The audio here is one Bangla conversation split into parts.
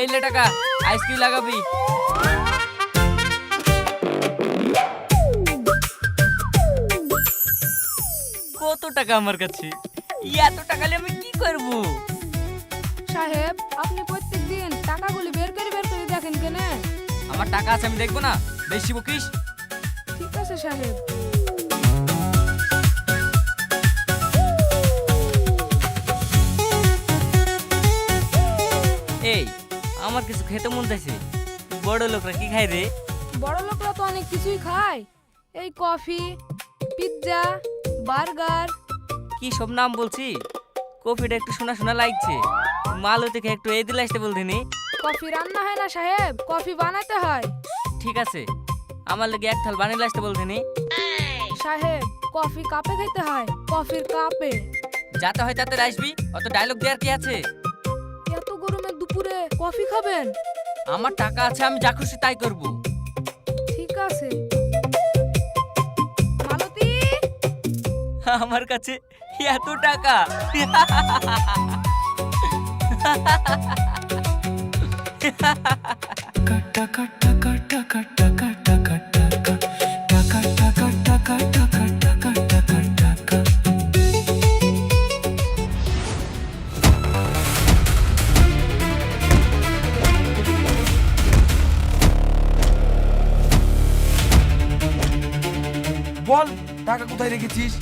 এই লে টাকা, আইসক্রিম লাগাবি। কত টাকা আমার কাছে? এত টাকা নিয়ে আমি কি করব? সাহেব আপনি প্রত্যেকদিন টাকাগুলি বের করে দেখেন কেন? আমার টাকা আছে, আমি দেখবো না? বেশি বকিস। ঠিক আছে সাহেব। এই আমার কিছু খেতে মন চাইছে। বড় লোকরা কি খায় রে? বড় লোকরা তো অনেক কিছুই খায়, এই কফি, পিৎজা, বার্গার। কি সব নাম বলছি? কফিটা একটু শোনা শোনা লাগছে। মালু থেকে একটু এই দিলে আসতে বলতিনি। কফি রান্না হয় না সাহেব, কফি বানাতে হয়। ঠিক আছে, আমার লেগে এক থাল বানিয়ে আসতে বলতিনি। সাহেব কফি কাপে খেতে হয়, কফির কাপে। যাতে হয় তাতে আসবি, অত ডায়লগ দেওয়ার কি আছে? এত গরমের দুপুরে কফি খাবেন? আমার টাকা আছে, আমি যা খুশি তাই করব। ঠিক আছে। মালতী, আমার কাছে এত টাকা? বল টাকা কোথায় রেখেছিস?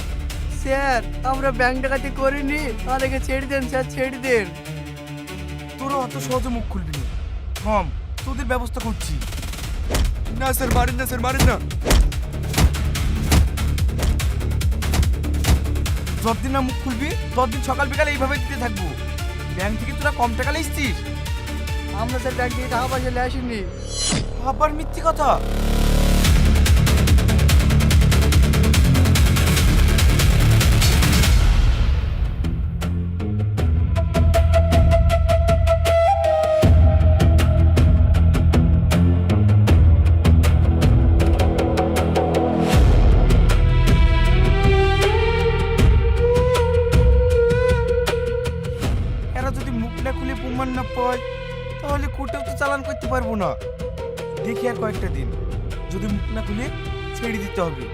স্যার আমরা ব্যাংক ডাকাতি করিনি, আমাদেরকে ছেড়ে দেন স্যার, ছেড়ে দেন। তোরা অত সহজে মুখ খুলবি না। থাম, তোদের ব্যবস্থা করছি। না স্যার, মারেন না স্যার, মারেন না। যতদিন না মুখ খুলবি ততদিন সকাল বিকালে এইভাবে দিতে থাকবো। ব্যাংক থেকে তোরা কম টাকা লিখছিস? আমরা স্যার ব্যাংক থেকে টাকা পয়সা নিয়ে আসিনি। আবার মিথ্যে কথা। এরা যদি মুখ না খুলে প্রমাণ না পায় তাহলে কোর্টেও তো চালান করতে পারবো না। দেখি আর কয়েকটা দিন, যদি মুখ না খুলে ছেড়ে দিতে হবে।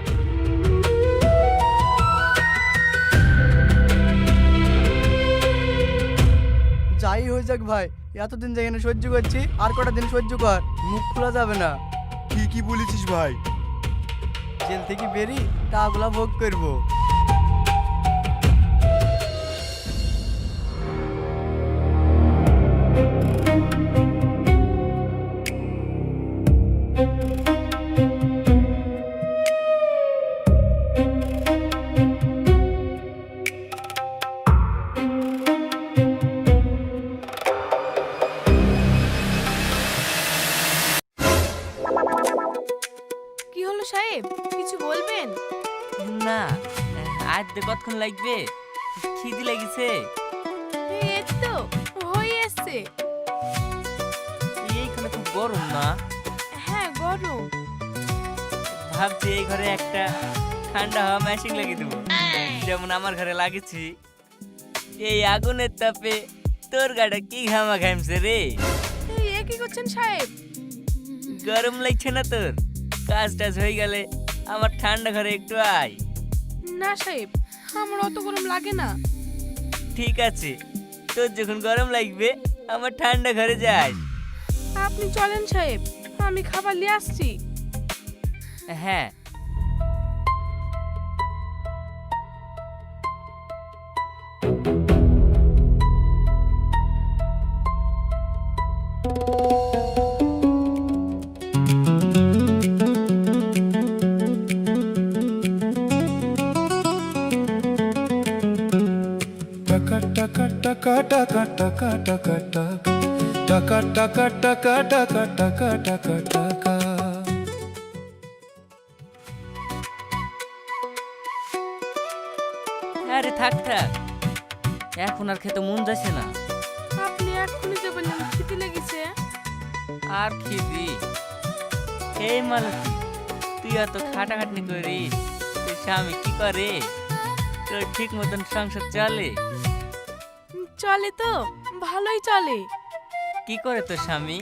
যাই হয়ে যাক ভাই, এতদিন যেখানে সহ্য করছি আর কটা দিন সহ্য কর, মুখ খোলা যাবে না। ঠিকই বলেছিস ভাই। জেল থেকে বেরিয়ে টাকাগুলা ভোগ করবো। কি হলো সাহেব, কিছু বলবেন? না, আজ কতক্ষণ লাগবে? খিদি লেগেছে। এই তো হয়ে এসছে। এইখানে খুব গরম না? হ্যাঁ গরম। ভাবছি এই ঘরে একটা ঠান্ডা হাওয়া মেশিন লাগিয়ে দেবো, যেমন আমার ঘরে লাগিয়েছি। এই আগুনের তাপে তোর গাটা কি ঘামা ঘামছে রে? এ কি করছেন সাহেব? গরম লাগছে না তোর? কাজ টাজ হয়ে গেলে আমার ঠান্ডা ঘরে একটু আয়। না সাহেব, আমার অত গরম লাগে না। ঠিক আছে, তোর যখন গরম লাগবে আমার ঠান্ডা ঘরে যাস। আপনি চলেন সাহেব, আমি খাবার নিয়ে আসছি। হ্যাঁ। Taka taka taka taka taka taka taka taka taka taka taka taka taka. আরে থাক থাক, এখন আর খেতে মন যাচ্ছে না। আপনি এক্ষুনি যে বললেন খিদে লেগেছে। আর খিদি? এই মালতী, তুই এত খাটাখাটনি করিস, তোর স্বামী কি করে? তোর ঠিক মতন সংসার চলে? চলে তো, ভালোই চলে। কি করে তোর স্বামী?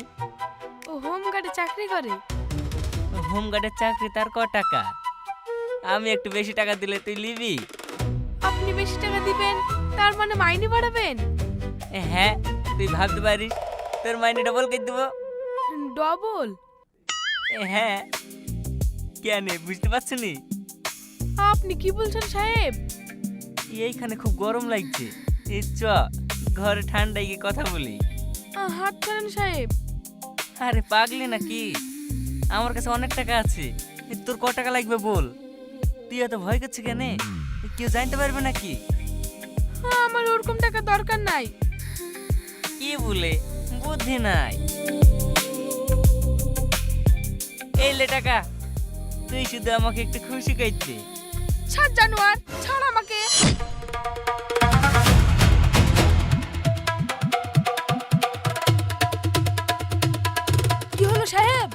ও হোম গার্ডে চাকরি করে। হোম গার্ডের চাকরি তার ক টাকা? আমি একটু বেশি টাকা দিলে তুই নিবি? আপনি বেশি টাকা দিবেন তার মানে মাইনে বাড়াবেন? হ্যাঁ, তুই ভাবতে পারিস তোর মাইনে ডবল করে দেবো। ডবল? হ্যাঁ, কেন বুঝতে পারছি নি? আপনি কি বলছেন সাহেব? এইখানে খুব গরম লাগছে, এই চ ঘরে ঠান্ডায় গিয়ে কথা বলি। হাত করেন সাহেব। আরে পাগলি নাকি? আমার কাছে অনেক টাকা আছে, তোর ক টাকা লাগবে বল। তুই এত ভয় করছিস কেন? কেউ জানতে পারবে নাকি? আমার ওরকম টাকা দরকার নাই। কি বলে বুদ্ধি নাই? এই লে টাকা, তুই শুধু আমাকে একটু খুশি করতে। ছাড় জানোয়ার, ছাড় আমাকে। কি হলো সাহেব?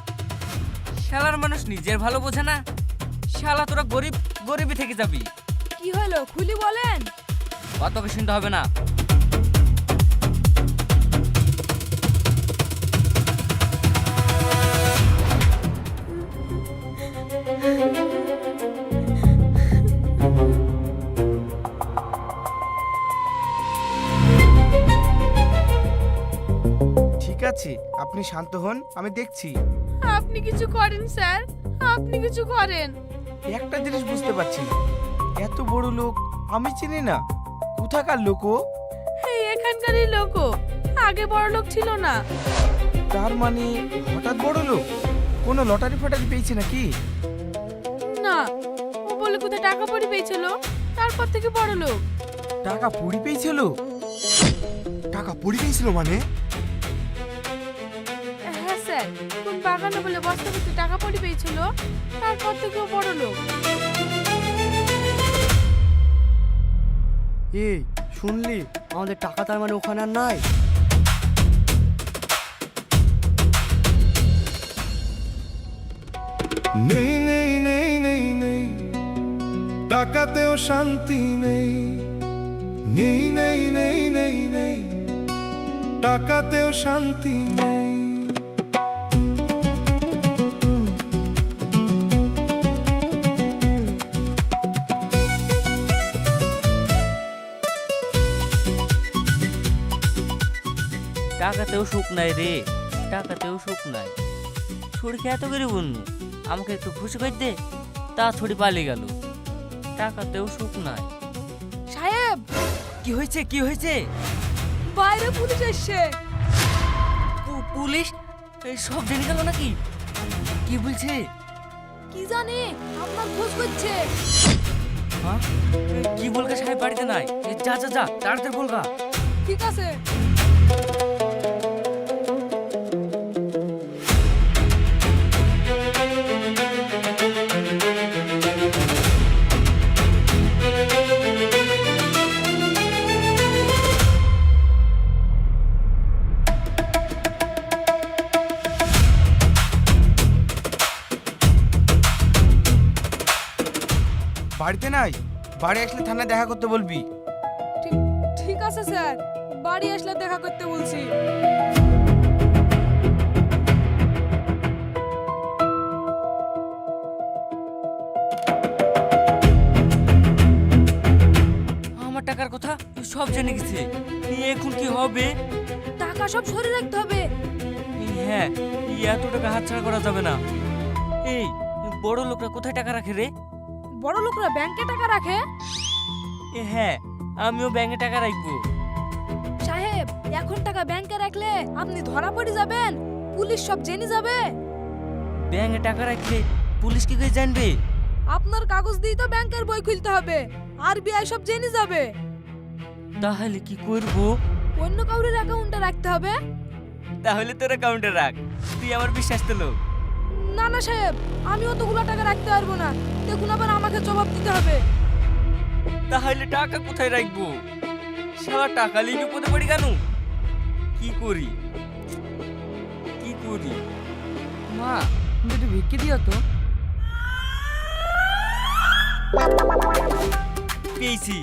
শালার মানুষ নিজের ভালো বোঝে না, শালা তোরা গরিব গরিবই থেকে যাবি। কি হলো খুলি বলেন। অত কিছু শুনতে হবে না। ঠিক আছে, আপনি শান্ত হন, আমি দেখছি। আপনি কিছু করেন স্যার, আপনি কিছু করেন। একটা জিনিস বুঝতে পারছি না, এত বড় লোক আমি চিনি না, কোথাকার লোক ও? এই এখানকারই লোক, আগে বড় লোক ছিল না। তার মানে হঠাৎ বড় লোক? কোনো লটারি ফটারি পেয়েছে নাকি? না, ও বলে কোথায় টাকা পড়ে পেয়েছিল, তারপর থেকে বড় লোক। টাকা পুড়ি পেয়েছিল? টাকা পড়ে গেছিল মানে? হ্যাঁ স্যার, কোন বাগানে বলে বস্তা ভর্তি টাকা পড়ে পেয়েছিল, তারপর থেকে ও বড় লোক। এই শুনলি, আমাদের টাকা তার মানে ওখানে আর নাই। নেই নেই নেই নেই নেই, টাকাতেও শান্তি নেই। নেই নেই নেই নেই নেই, টাকাতেও শান্তি নেই। টাকাতেও সুখ নাই রে, টাকাতেও সুখ নাই। ছুড়ি এত করে বলনু আমাকে একটু খুশি করে দে, তা ছুড়ি পালিয়ে গেল। টাকাতেও সুখ নাই। সাহেব, কি হয়েছে কি হয়েছে? বাইরে পুলিশ এসছে। পুলিশ? এই সব জেনে গেল নাকি? কি বলছে? কি জানি, আপনার খোঁজ করছে। হ্যাঁ? কি বলগা সাহেব বাড়িতে নাই? যা যা যা তাড়াতাড়ি বলগা। ঠিক আছে। বাড়িতে নাই? বাড়ি আসলে থানায় দেখা করতে বলবি। ঠিক আছে স্যার, বাড়ি আসলে দেখা করতে বলছি। আমার টাকার কথা সব জেনে গেছে, এখন কি হবে? টাকা সব সরে রাখতে হবে। হ্যাঁ, এত টাকা হাতছাড়া করা যাবে না। এই বড় লোকরা কোথায় টাকা রাখে রে? বড় লোকরা ব্যাংকে টাকা রাখে। হ্যাঁ, আমিও ব্যাংকে টাকা রাখবো। সাহেব, এখন টাকা ব্যাংকে রাখলে আপনি ধরা পড়ে যাবেন, পুলিশ সব জেনে যাবে। ব্যাংকে টাকা রাখলে পুলিশ কি করে জানবে? আপনার কাগজ দিয়ে তো ব্যাংকের বই খুলতে হবে, আরবিআই সব জেনে যাবে। তাহলে কি করব? অন্য কাউরের অ্যাকাউন্টে রাখতে হবে। তাহলে তোর অ্যাকাউন্টে রাখ, তুই আমার বিশ্বাস তো লোক। না না সাহেব, আমি অতগুলো টাকা রাখতে পারবো না, দেখুন আবার আমাকে জবাব দিতে হবে। তাহলে টাকা কোথায় রাখবো? সারা টাকা নিয়ে বিপদে পড়ি কেন? কি করি কি করি? মা, তুমি একটু ভিক্ষে দিও তো। পেয়েছি।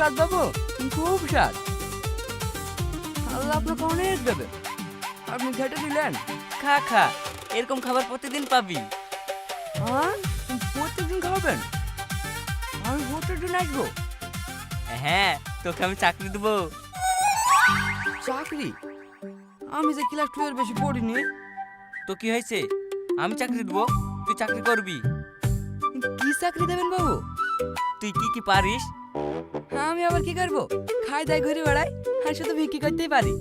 স্বাদ বাবু, খুব স্বাদ। আল্লাহ আপনাকে অনেক দেবে। আপনি খেটে দিলেন। খা খা, এরকম খাবার প্রতিদিন পাবি। হ্যাঁ, প্রত্যেকদিন খাবেন? আমি প্রত্যেকদিন আসবো। হ্যাঁ, তোকে আমি চাকরি দেবো। চাকরি? আমি যে ক্লাস 2 এর বেশি পড়িনি। তো কি হয়েছে, আমি চাকরি দেবো, তুই চাকরি করবি। কি চাকরি দেবেন বাবু? তুই কি কি পারিস? আমি আবার কি করবো? খাই দাই ঘুরে বেড়াই, আর শুধু বিক্রি করতেই পারি।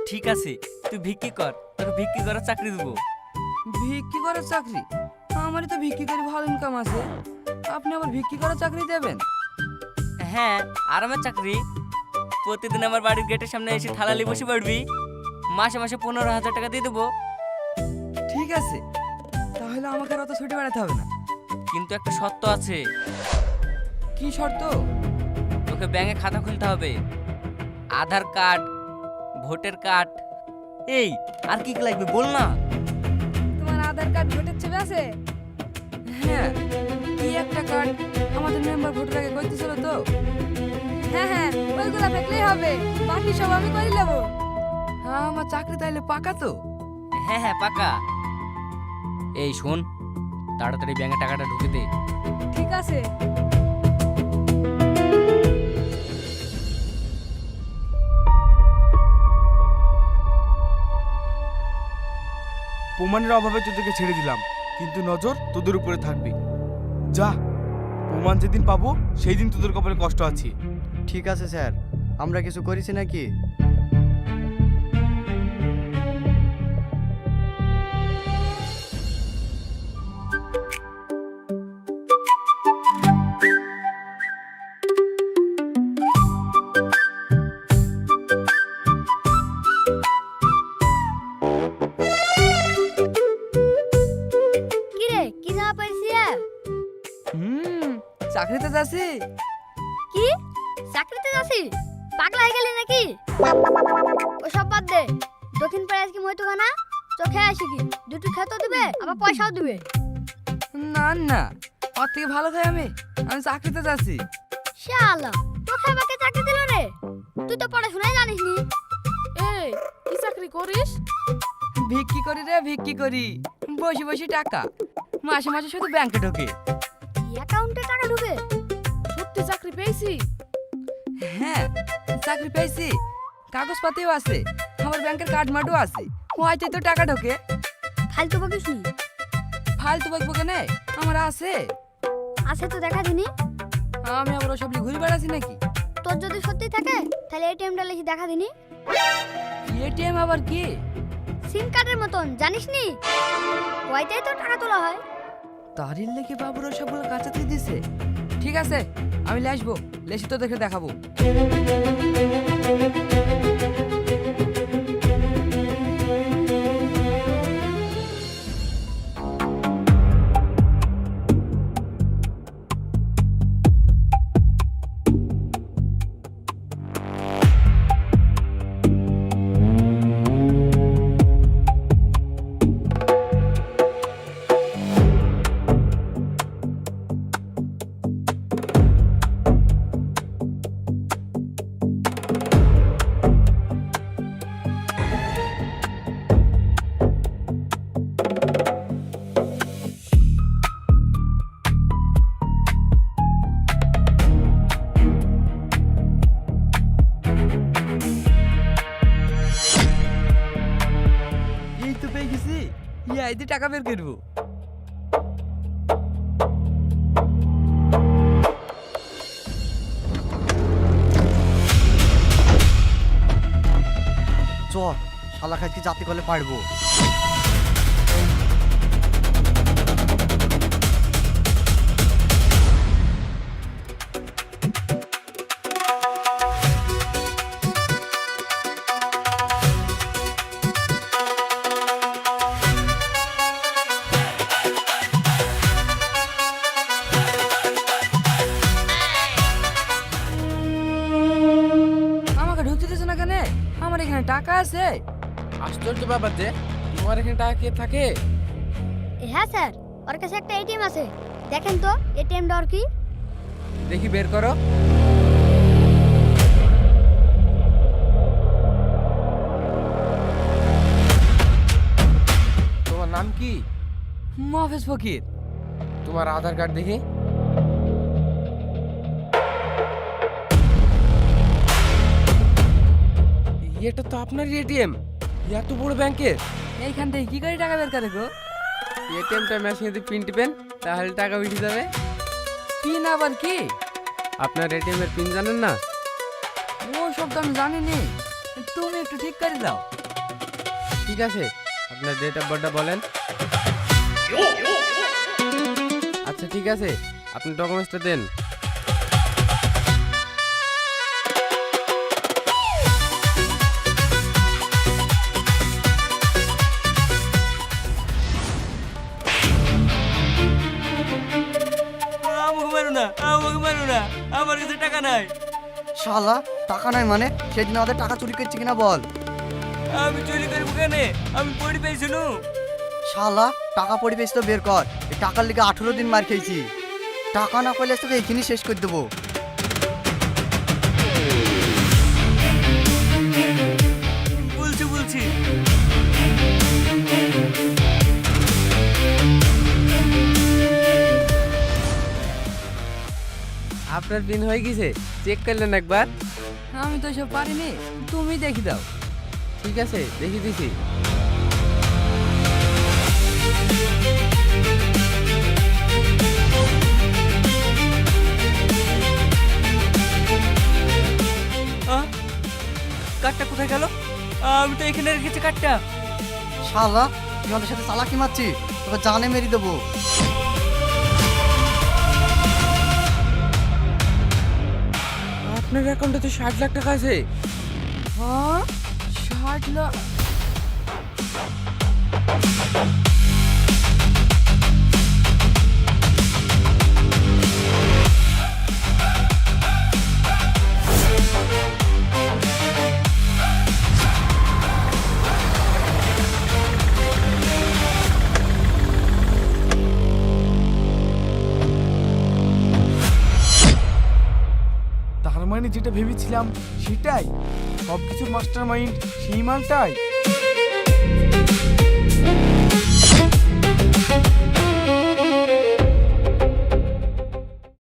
ঠিক আছে, তুই ভিক্ষি কর, তোকে ভিক্ষি করার চাকরি দেবো। ভিক্ষি করার চাকরি? আমারই তো ভিক্ষি করে ভালো ইনকাম আছে, আপনি আবার ভিক্ষি করার চাকরি দেবেন? হ্যাঁ, আরামের চাকরি। প্রতিদিন আমার বাড়ির গেটের সামনে এসে থালালি বসে পড়বি, মাসে মাসে 15,000 টাকা দিয়ে দেবো। ঠিক আছে, তাহলে আমাকে আর অত ছুটে বেড়াতে হবে না। কিন্তু একটা শর্ত আছে, কি শর্ত? তোকে ব্যাংকে খাতা খুলতে হবে, আধার কার্ড, ভোটার কার্ড। এই আর কি কি লাগবে বল না। তোমার আধার কার্ড ভোটের ছবি আছে? হ্যাঁ, কি একটা কার্ড আমাদের মেম্বার ভোটার আগে করতেছিল তো। হ্যাঁ হ্যাঁ, ওইগুলো থাকলেই হবে, বাকি সব আমি করে নেবো। হ্যাঁ, আমার চাকরি তাইলে পাকা তো? হ্যাঁ হ্যাঁ, পাকা। এই শোন, তাড়াতাড়ি ব্যাংকে টাকাটা ঢুকে দে। ঠিক আছে। প্রমাণের অভাবে তোদেরকে ছেড়ে দিলাম, কিন্তু নজর তোদের উপরে থাকবে। যা, প্রমাণ যেদিন পাবো সেই দিন তোদের কপালে কষ্ট আছে। ঠিক আছে স্যার, আমরা কিছু করেছি নাকি? কি রে, কি জামা পাইছি? চাকরিতে যাচ্ছি। কি চাকরিতে যাচ্ছি? পাগলা হয়ে গেলি নাকি? ওসব বাদ দে, দক্ষিণ পাড়ে আজকে মইতুখানা চোখে আসি কি দুটো খেতেও দিবে, আবার পয়সাও দিবে। না না, ওর থেকে ভালো খাই আমি চাকরিতে যাচ্ছি। শালা, তোকে আমাকে চাকরি দিল রে? তুই তো পড়াশোনাই জানিস নি। এই, কি চাকরি করিস? ভিক্ষি করি রে, ভিক্ষি করি। বসে বসে টাকা মাসে মাসে শুধু ব্যাংকে ঢোকে। অ্যাকাউন্টে টাকা ঢুকে? সত্যি চাকরি পেয়েছি? হ্যাঁ, চাকরি পেয়েছি, কাগজপাতিও আছে, আমার ব্যাংকের কার্ড মার্ডও আছে। হয়তো তো টাকা ঢোকে। ফালতু বকিস নি। ফালতু বকবো কেনে, আমার আছে। আছে তো দেখা দিনি। আমি আবার ওসব নিয়ে ঘুরে বেড়াচ্ছি নাকি? তোর যদি সত্যি থাকে তাহলে এটিএমটা লিখে দেখা দিনি। এটিএম আবার কি? সিম কার্ডের মতন, জানিস নি? ওইটাই তো টাকা তোলা হয়। তারির লেগে বাবুর সবগুলো কাঁচাতে দিছে। ঠিক আছে, আমি আসবো, লেসি তো দেখে দেখাবো। এই তো পেয়ে গেছি, এই টাকা বের করবো। চ, শালা খাইকে জাতি করলে পারবো। আমাকে ঢুকতে দিচ্ছে না কেন? আমার এখানে টাকা আছে। আশ্চর্য ব্যাপার যে, তোমার এখানে টাকা কে থাকে? হ্যাঁ স্যার, ওর কাছে একটা এটিএম আছে, দেখেন তো এটিএম ডর কি। দেখি বের করো। নাম কি? মহাফেজ ফকির। তোমার আধার কার্ড দেখি। এটা তো আপনার এটিএম, এত বড় ব্যাংকের। এইখান থেকে কি করে টাকা বের করে গো? এটিএমটা মেশিনে দিয়ে পিন টিপেন, তাহলে টাকা উঠে যাবে। পিন আবার কি? আপনার এটিএম এর পিন জানেন না? ও সব তো আমি জানি নি, তুমি একটু ঠিক করে দাও। ঠিক আছে, আপনার ডেট অফ বার্থটা বলেন। আচ্ছা ঠিক আছে, আপনি ডকুমেন্টসটা দেন। আমাকে মারো না, আমাকে মারো না, আমার কাছে টাকা নাই। শালা টাকা নাই মানে? সেদিন আমাদের টাকা চুরি করছে কিনা বল। আমি চুরি করবো কেন? আমি পড়ে পেয়েছি নু। শালা টাকা পড়ে পেয়েছি তো বের কর। এই টাকার লিগে 18 দিন মার খেয়েছি। টাকা না পেলে তোকে এইখানে শেষ করে দেবো। বলছি বলছি। আপনার পিন হয়ে গেছে, চেক করলেন একবার? আমি তো সব পারিনি, তুমি দেখি দাও। ঠিক আছে, দেখি দিছি। কার্ডটা কোথায় গেল? আমি তো এখানে রেখেছি কার্ডটা। শালা তুই আমাদের সাথে চালাকি মারছি, তোকে জানে মেরে দেবো। আপনার অ্যাকাউন্টে তো 60 লাখ টাকা আছে। হ্যাঁ 60 লাখ? তার মানে যেটা ভেবেছিলাম সেটাই, সব কিছুর মাস্টার মাইন্ড সেই মালটাই।